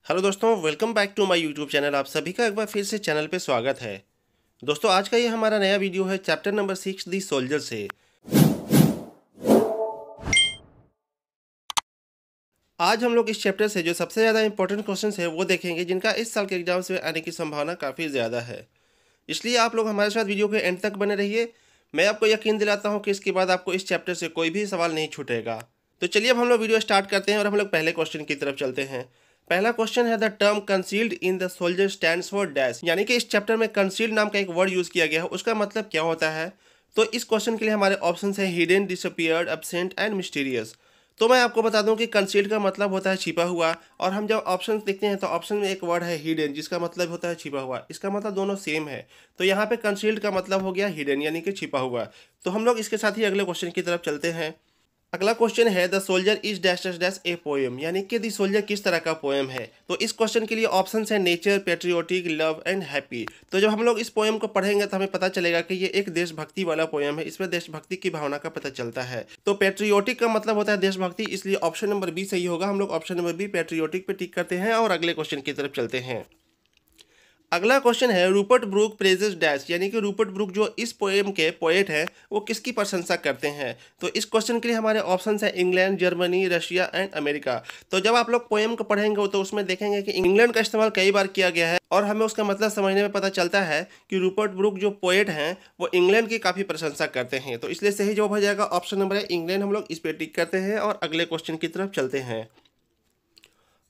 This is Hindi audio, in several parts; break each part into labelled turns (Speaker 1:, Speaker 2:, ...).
Speaker 1: हेलो दोस्तों, welcome back to my YouTube channel. आप सभी का एक बार फिर से चैनल पे स्वागत है। दोस्तों, आज का ये हमारा नया वीडियो है चैप्टर नंबर 6 दी सोल्जर से। आज हम लोग इस चैप्टर से जो सबसे ज़्यादा इंपॉर्टेंट क्वेश्चंस है वो देखेंगे, जिनका इस साल के एग्जाम्स में आने की संभावना काफ़ी ज़्यादा है। इसलिए आप लोग हमारे साथ वीडियो के एंड तक बने रहिए। मैं आपको यकीन दिलाता हूँ कि इसके बाद आपको इस चैप्टर से कोई भी सवाल नहीं छूटेगा। तो चलिए अब हम लोग वीडियो स्टार्ट करते हैं और हम लोग पहले क्वेश्चन की तरफ चलते हैं। पहला क्वेश्चन है the term concealed in the soldier stands for dash, यानी कि इस चैप्टर में कंसील्ड नाम का एक वर्ड यूज किया गया है, उसका मतलब क्या होता है। तो इस क्वेश्चन के लिए हमारे ऑप्शन है hidden, disappeared, absent and mysterious. तो मैं आपको बता दूं कि कंसील्ड का मतलब होता है छिपा हुआ, और हम जब ऑप्शन देखते हैं तो ऑप्शन में एक वर्ड है हिडन, जिसका मतलब होता है छिपा हुआ। इसका मतलब दोनों सेम है। तो यहाँ पे कंसील्ड का मतलब हो गया हिडन, यानी कि छिपा हुआ। तो हम लोग इसके साथ ही अगले क्वेश्चन की तरफ चलते हैं। अगला क्वेश्चन है the soldier is dash dash dash a poem, यानी कि द सोल्जर किस तरह का पोएम है। तो इस क्वेश्चन के लिए ऑप्शन है nature, patriotic, love and happy. तो जब हम लोग इस पोएम को पढ़ेंगे तो हमें पता चलेगा कि ये एक देशभक्ति वाला पोएम है। इसमें देशभक्ति की भावना का पता चलता है। तो पेट्रियोटिक का मतलब होता है देशभक्ति, इसलिए ऑप्शन नंबर बी सही होगा। हम लोग ऑप्शन नंबर बी पेट्रियोटिक पे टिक करते हैं और अगले क्वेश्चन की तरफ चलते हैं। अगला क्वेश्चन है रूपर्ट ब्रूक प्रेजेस डैश, यानी कि रूपर्ट ब्रूक जो इस पोएम के पोएट हैं वो किसकी प्रशंसा करते हैं। तो इस क्वेश्चन के लिए हमारे ऑप्शन है England, Germany, Russia and America. तो जब आप लोग पोएम को पढ़ेंगे तो उसमें देखेंगे कि इंग्लैंड का इस्तेमाल कई बार किया गया है, और हमें उसका मतलब समझने में पता चलता है कि रूपर्ट ब्रूक जो पोएट हैं वो इंग्लैंड की काफ़ी प्रशंसा करते हैं। तो इसलिए सही जवाब हो जाएगा ऑप्शन नंबर है इंग्लैंड। हम लोग इस पर टिक करते हैं और अगले क्वेश्चन की तरफ चलते हैं।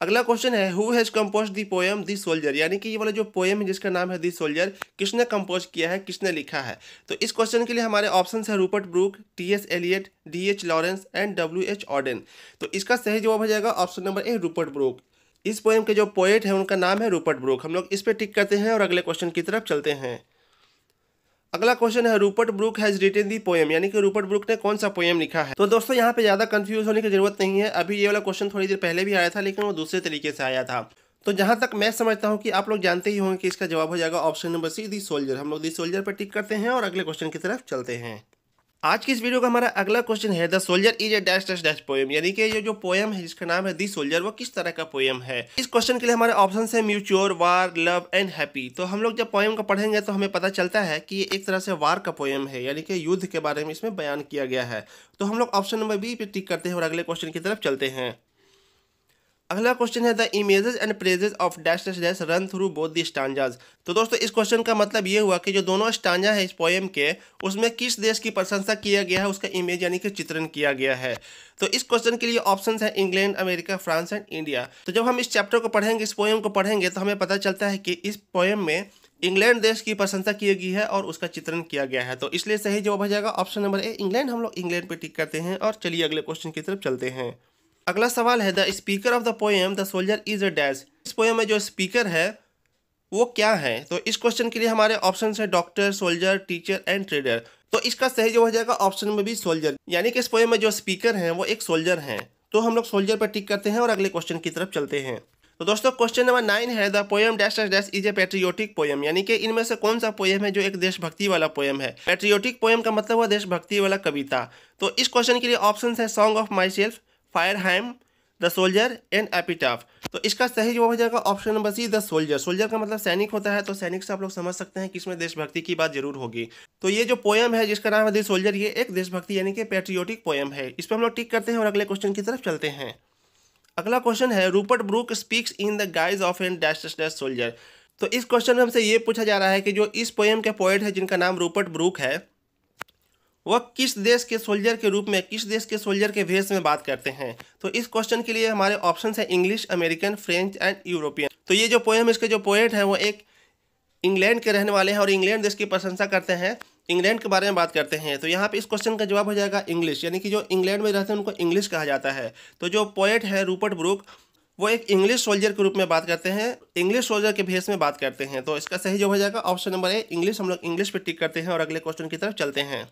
Speaker 1: अगला क्वेश्चन है who has compose the poem the soldier, यानी कि ये वाला जो पोएम है जिसका नाम है दी सोल्जर, किसने कंपोज किया है, किसने लिखा है। तो इस क्वेश्चन के लिए हमारे ऑप्शन है Rupert Brooke, T S. Eliot, D H. Lawrence and W H. Auden. तो इसका सही जवाब हो जाएगा option number A Rupert Brooke. इस पोएम के जो पोएट है उनका नाम है रूपर्ट ब्रूक। हम लोग इस पर टिक करते हैं और अगले क्वेश्चन की तरफ चलते हैं। अगला क्वेश्चन है Rupert Brooke has written the poem, यानी कि रूपर्ट ब्रूक ने कौन सा पोएम लिखा है। तो दोस्तों यहाँ पे ज़्यादा कंफ्यूज होने की जरूरत नहीं है। अभी ये वाला क्वेश्चन थोड़ी देर पहले भी आया था, लेकिन वो दूसरे तरीके से आया था। तो जहाँ तक मैं समझता हूँ कि आप लोग जानते ही होंगे कि इसका जवाब हो जाएगा option number C the soldier. हम लोग दी सोल्जर पर टिक करते हैं और अगले क्वेश्चन की तरफ चलते हैं। आज की इस वीडियो का हमारा अगला क्वेश्चन है the soldier is a dash dash dash poem, यानी कि ये जो पोएम है जिसका नाम है दी सोल्जर वो किस तरह का पोएम है। इस क्वेश्चन के लिए हमारे ऑप्शन है म्यूच्योर, वार, लव एंड हैप्पी। तो हम लोग जब पोएम को पढ़ेंगे तो हमें पता चलता है कि ये एक तरह से वार का पोएम है, यानी कि युद्ध के बारे में इसमें बयान किया गया है। तो हम लोग ऑप्शन नंबर बी पे टिक करते हैं और अगले क्वेश्चन की तरफ चलते हैं। अगला क्वेश्चन है the images and praises of dash dash dash run through both the stanzas. तो दोस्तों इस क्वेश्चन का मतलब ये हुआ कि जो दोनों स्टांजा है इस पोएम के, उसमें किस देश की प्रशंसा किया गया है, उसका इमेज यानी कि चित्रण किया गया है। तो इस क्वेश्चन के लिए ऑप्शन है England, America, France and India. तो जब हम इस चैप्टर को पढ़ेंगे, इस पोएम को पढ़ेंगे, तो हमें पता चलता है कि इस पोएम में इंग्लैंड देश की प्रशंसा की गई है और उसका चित्रण किया गया है। तो इसलिए सही जवाब हो जाएगा ऑप्शन नंबर ए इंग्लैंड। हम लोग इंग्लैंड पे टिक करते हैं और चलिए अगले क्वेश्चन की तरफ चलते हैं। अगला सवाल है the speaker of the poem the soldier is a dash. इस पोएम में जो स्पीकर है वो क्या है। तो इस क्वेश्चन के लिए हमारे ऑप्शन है doctor, soldier, teacher and trader. तो इसका सही जवाब हो जाएगा ऑप्शन नंबर बी सोल्जर, यानी कि इस पोएम में जो स्पीकर हैं वो एक सोल्जर हैं। तो हम लोग सोल्जर पर टिक करते हैं और अगले क्वेश्चन की तरफ चलते हैं। तो दोस्तों क्वेश्चन नंबर 9 है the poem dash dash dash is a patriotic poem, यानी कि इनमें से कौन सा पोएम है जो एक देशभक्ति वाला पोएम है। पेट्रियोटिक पोएम का मतलब हुआ देशभक्ति वाला कविता। तो इस क्वेश्चन के लिए ऑप्शन है song of myself, fire hymn, the soldier and epitaph. तो इसका सही जवाब हो जाएगा option number C the soldier. Soldier का मतलब सैनिक होता है, तो सैनिक से आप लोग समझ सकते हैं कि इसमें देशभक्ति की बात जरूर होगी। तो ये जो पोएम है जिसका नाम है द सोल्जर, ये एक देशभक्ति यानी कि पेट्रियोटिक पोएम है। इस पर हम लोग टिक करते हैं और अगले क्वेश्चन की तरफ चलते हैं। अगला क्वेश्चन है Rupert Brooke speaks in the guise of an dash dash dash soldier. तो इस क्वेश्चन में हमसे ये पूछा जा रहा है कि जो इस पोएम के पोएट है जिनका नाम रूपर्ट ब्रूक है, वह किस देश के सोल्जर के रूप में, किस देश के सोल्जर के भेष में बात करते हैं। तो इस क्वेश्चन के लिए हमारे ऑप्शन है English, American, French and European. तो ये जो पोएम, इसके जो पोएट हैं वो एक इंग्लैंड के रहने वाले हैं और इंग्लैंड देश की प्रशंसा करते हैं, इंग्लैंड के बारे में बात करते हैं। तो यहाँ पे इस क्वेश्चन का जवाब हो जाएगा इंग्लिश, यानी कि जो इंग्लैंड में रहते हैं उनको इंग्लिश कहा जाता है। तो जो पोएट है रूपर्ट ब्रूक वो एक इंग्लिश सोल्जर के रूप में बात करते हैं, इंग्लिश सोल्जर के भेष में बात करते हैं। तो इसका सही जवाब हो जाएगा ऑप्शन नंबर ए इंग्लिश। हम लोग इंग्लिश पे टिक करते हैं और अगले क्वेश्चन की तरफ चलते हैं।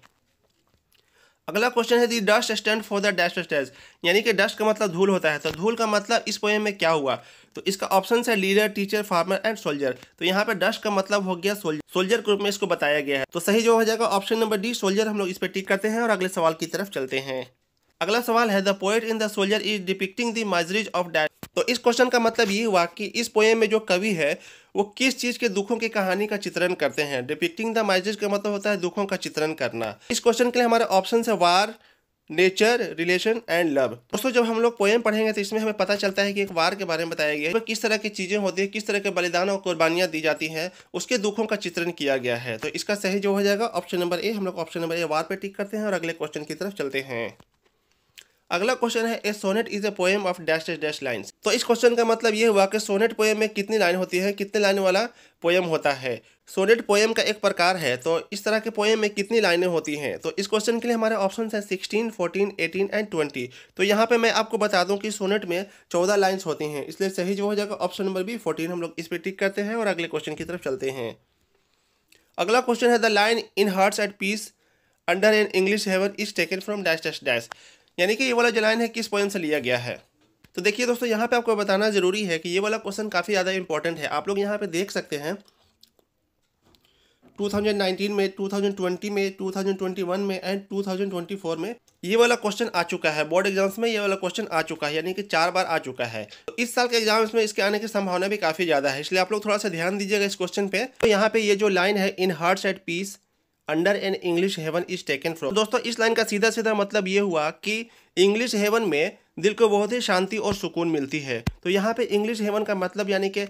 Speaker 1: अगला क्वेश्चन है the dust stand for the dash dash, यानी कि डस्ट का मतलब धूल होता है। तो धूल का मतलब इस पोएम में क्या हुआ। तो इसका ऑप्शन है leader, teacher, farmer and soldier. तो यहाँ पे डस्ट का मतलब हो गया सोल्जर, सोल्जर के रूप में इसको बताया गया है। तो सही जवाब हो जाएगा ऑप्शन नंबर डी सोल्जर। हम लोग इस पर टिक करते हैं और अगले सवाल की तरफ चलते हैं। अगला सवाल है the poet in the soldier is depicting the miseries of dash. तो इस क्वेश्चन का मतलब ये हुआ कि इस पोएम में जो कवि है वो किस चीज़ के दुखों की कहानी का चित्रण करते हैं। डिपिक्टिंग द माइजेस का मतलब होता है दुखों का चित्रण करना। इस क्वेश्चन के लिए हमारे ऑप्शन है वार, नेचर, रिलेशन एंड लव। दोस्तों जब हम लोग पोएम पढ़ेंगे तो इसमें हमें पता चलता है कि एक वार के बारे में बताया गया है, किस तरह की चीज़ें होती है, किस तरह के बलिदान और कुर्बानियाँ दी जाती हैं, उसके दुखों का चित्रण किया गया है। तो इसका सही जो हो जाएगा ऑप्शन नंबर ए। हम लोग ऑप्शन नंबर ए वार पे टिक करते हैं और अगले क्वेश्चन की तरफ चलते हैं। अगला क्वेश्चन है a sonnet is a poem of dash dash dash lines. तो इस क्वेश्चन का मतलब ये हुआ कि सोनेट पोएम में कितनी लाइन होती है, कितने लाइन वाला पोएम होता है। सोनेट पोएम का एक प्रकार है, तो इस तरह के पोएम में कितनी लाइनें होती हैं। तो इस क्वेश्चन के लिए हमारे ऑप्शन है 16, 14, 18 एंड 20। तो यहाँ पे मैं आपको बता दूं कि सोनेट में 14 लाइन्स होती हैं, इसलिए सही जो हो जाएगा ऑप्शन नंबर बी 14। हम लोग इस पर टिक करते हैं और अगले क्वेश्चन की तरफ चलते हैं। अगला क्वेश्चन है the line in hearts at peace under an English heaven is taken from dash dash dash. यानी कि ये वाला जो लाइन है किस पोएम से लिया गया है। तो देखिए दोस्तों यहाँ पे आपको बताना जरूरी है कि ये वाला क्वेश्चन काफ़ी ज़्यादा इंपॉर्टेंट है। आप लोग यहाँ पे देख सकते हैं 2019 में, 2020 में, 2021 में एंड 2024 में ये वाला क्वेश्चन आ चुका है। बोर्ड एग्जाम्स में ये वाला क्वेश्चन आ चुका है, यानी कि 4 बार आ चुका है। तो इस साल के एग्जाम्स में इसके आने की संभावना भी काफ़ी ज़्यादा है, इसलिए आप लोग थोड़ा सा ध्यान दीजिएगा इस क्वेश्चन पे। तो यहाँ पे ये जो लाइन है in hearts at peace under an English heaven is taken from. दोस्तों इस लाइन का सीधा सीधा मतलब ये हुआ कि इंग्लिश हेवन में दिल को बहुत ही शांति और सुकून मिलती है। तो यहाँ पे इंग्लिश हेवन का मतलब यानी कि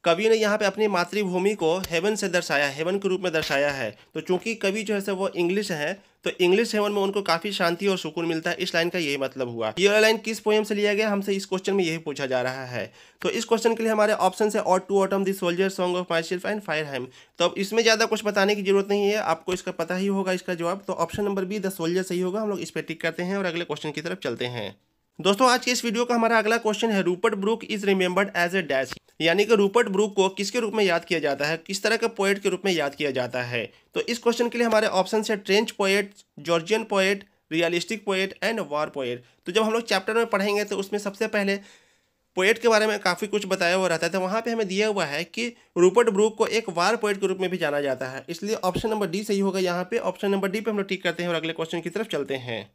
Speaker 1: कवि ने यहाँ पे अपनी मातृभूमि को हेवन से दर्शाया, हेवन के रूप में दर्शाया है। तो चूंकि कवि जो है वो इंग्लिश है, तो इंग्लिश हेवन में उनको काफ़ी शांति और सुकून मिलता है। इस लाइन का यही मतलब हुआ। ये लाइन किस पोएम से लिया गया, हमसे इस क्वेश्चन में यही पूछा जा रहा है। तो इस क्वेश्चन के लिए हमारे ऑप्शन है ode to autumn, the soldier, song of myself and fire hymn. तो अब इसमें ज़्यादा कुछ बताने की जरूरत नहीं है, आपको इसका पता ही होगा इसका जवाब। तो option number be the soldier सही होगा। हम लोग इस पर टिक करते हैं और अगले क्वेश्चन की तरफ चलते हैं। दोस्तों आज के इस वीडियो का हमारा अगला क्वेश्चन है Rupert Brooke is remembered as a dash. यानी कि रूपर्ट ब्रूक को किसके रूप में याद किया जाता है, किस तरह के पोएट के रूप में याद किया जाता है। तो इस क्वेश्चन के लिए हमारे ऑप्शन है trench poet, Georgian poet, realistic poet and war poet. तो जब हम लोग चैप्टर में पढ़ेंगे तो उसमें सबसे पहले पोएट के बारे में काफ़ी कुछ बताया हुआ रहता है। तो वहाँ पे हमें दिया हुआ है कि रूपर्ट ब्रूक को एक वार पोएट के रूप में भी जाना जाता है, इसलिए ऑप्शन नंबर डी सही होगा। यहाँ पे ऑप्शन नंबर डी पे हम लोग टिक करते हैं और अगले क्वेश्चन की तरफ चलते हैं।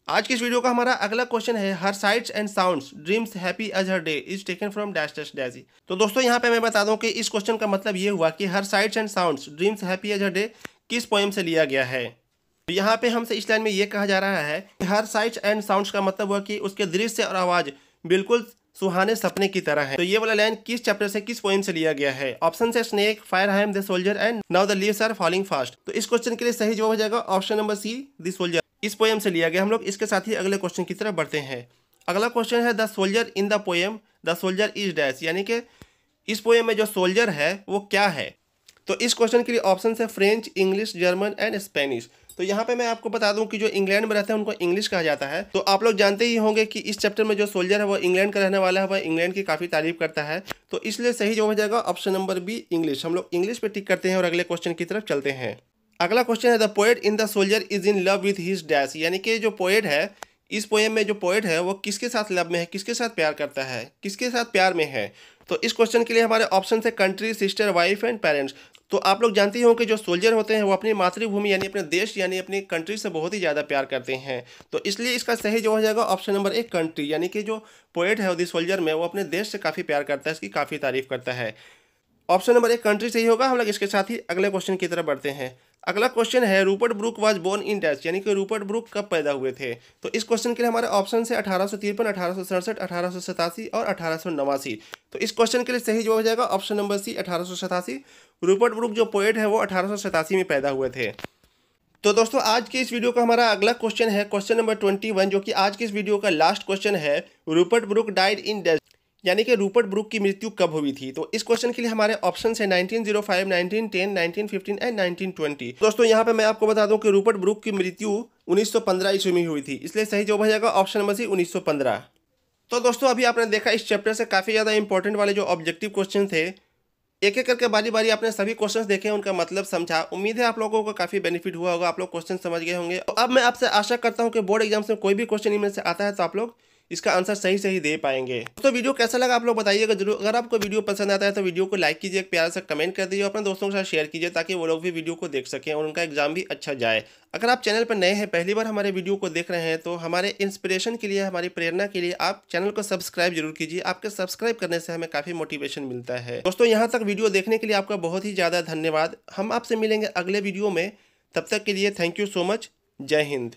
Speaker 1: आज की इस वीडियो का हमारा अगला क्वेश्चन है her sights and sounds dreams happy as her day is taken from dash dash dash. तो दोस्तों यहाँ पे मैं बता दूं कि इस क्वेश्चन का मतलब ये हुआ कि her sights and sounds dreams happy as her day किस पोएम से लिया गया है। तो यहाँ पे हमसे इस लाइन में ये कहा जा रहा है कि हर साइट्स एंड साउंड्स का मतलब हुआ कि उसके दृश्य और आवाज़ बिल्कुल सुहाने सपने की तरह है। तो ये वाला लाइन किस चैप्टर से, किस पोएम से लिया गया है। ऑप्शन है snake, fire hymn, the soldier and now the leaves are falling fast. तो इस क्वेश्चन के लिए सही जवाब हो जाएगा option number C the soldier. इस पोएम से लिया गया। हम लोग इसके साथ ही अगले क्वेश्चन की तरफ बढ़ते हैं। अगला क्वेश्चन है the soldier in the poem the soldier is dash. यानी कि इस पोएम में जो सोल्जर है वो क्या है। तो इस क्वेश्चन के लिए ऑप्शन है French, English, German and Spanish. तो यहाँ पे मैं आपको बता दूं कि जो इंग्लैंड में रहते हैं उनको इंग्लिश कहा जाता है। तो आप लोग जानते ही होंगे कि इस चैप्टर में जो सोल्जर है वो इंग्लैंड का रहने वाला है, वह इंग्लैंड की काफ़ी तारीफ करता है। तो इसलिए सही जो हो जाएगा ऑप्शन नंबर बी इंग्लिश। हम लोग इंग्लिश पे टिक करते हैं और अगले क्वेश्चन की तरफ चलते हैं। अगला क्वेश्चन है the poet in the soldier is in love with his dash. यानी कि जो पोएट है, इस पोएम में जो पोएट है वो किसके साथ लव में है, किसके साथ प्यार करता है, किसके साथ प्यार में है। तो इस क्वेश्चन के लिए हमारे ऑप्शन है country, sister, wife and parents. तो आप लोग जानते ही होंगे कि जो सोल्जर होते हैं वो अपनी मातृभूमि यानी अपने देश यानी अपनी कंट्री से बहुत ही ज़्यादा प्यार करते हैं। तो इसलिए इसका सही जो हो जाएगा ऑप्शन नंबर एक कंट्री। यानी कि जो पोएट है द सोल्जर में वो अपने देश से काफ़ी प्यार करता है, इसकी काफ़ी तारीफ करता है। ऑप्शन नंबर एक कंट्री सही होगा। हम लोग इसके साथ ही अगले क्वेश्चन की तरफ बढ़ते हैं। अगला क्वेश्चन है Rupert Brooke was born in dash. यानी कि रूपर्ट ब्रूक कब पैदा हुए थे। तो इस क्वेश्चन के लिए हमारे ऑप्शन है 1853, 1867, 1887 और 1889। तो इस क्वेश्चन के लिए सही जवाब हो जाएगा option number C 1887। Rupert Brooke जो पोएट है वो 1887 में पैदा हुए थे। तो दोस्तों आज के इस वीडियो का हमारा अगला क्वेश्चन है क्वेश्चन नंबर 21, जो कि आज के इस वीडियो का लास्ट क्वेश्चन है Rupert Brooke died in dash. यानी कि रूपर्ट ब्रूक की मृत्यु कब हुई थी। तो इस क्वेश्चन के लिए हमारे ऑप्शन है 1905, 1910, 1915 एंड 1920। दोस्तों यहाँ पे मैं आपको बता दूं कि रूपर्ट ब्रूक की मृत्यु 1915 ईस्वी में हुई थी, इसलिए सही जवाब हो जाएगा ऑप्शन नंबर सी 1915। तो दोस्तों अभी आपने देखा इस चैप्टर से काफ़ी ज़्यादा इंपॉर्टेंट वाले जो ऑब्जेक्टिव क्वेश्चन थे, एक एक करके बारी बारी आपने सभी क्वेश्चंस देखे, उनका मतलब समझा। उम्मीद है आप लोगों को काफ़ी बेनिफिट हुआ होगा, आप लोग क्वेश्चन समझ गए होंगे। तो अब मैं आपसे आशा करता हूं कि बोर्ड एग्जाम्स में कोई भी क्वेश्चन इनमें से आता है तो आप लोग इसका आंसर सही सही दे पाएंगे। दोस्तों वीडियो कैसा लगा आप लोग बताइएगा जरूर। अगर आपको वीडियो पसंद आता है तो वीडियो को लाइक कीजिए, एक प्यारा सा कमेंट कर दीजिए, अपने दोस्तों के साथ शेयर कीजिए ताकि वो लोग भी वीडियो को देख सकें और उनका एग्जाम भी अच्छा जाए। अगर आप चैनल पर नए हैं, पहली बार हमारे वीडियो को देख रहे हैं, तो हमारे इंस्पिरेशन के लिए, हमारी प्रेरणा के लिए आप चैनल को सब्सक्राइब जरूर कीजिए। आपके सब्सक्राइब करने से हमें काफ़ी मोटिवेशन मिलता है। दोस्तों यहाँ तक वीडियो देखने के लिए आपका बहुत ही ज़्यादा धन्यवाद। हम आपसे मिलेंगे अगले वीडियो में, तब तक के लिए थैंक यू सो मच। जय हिंद।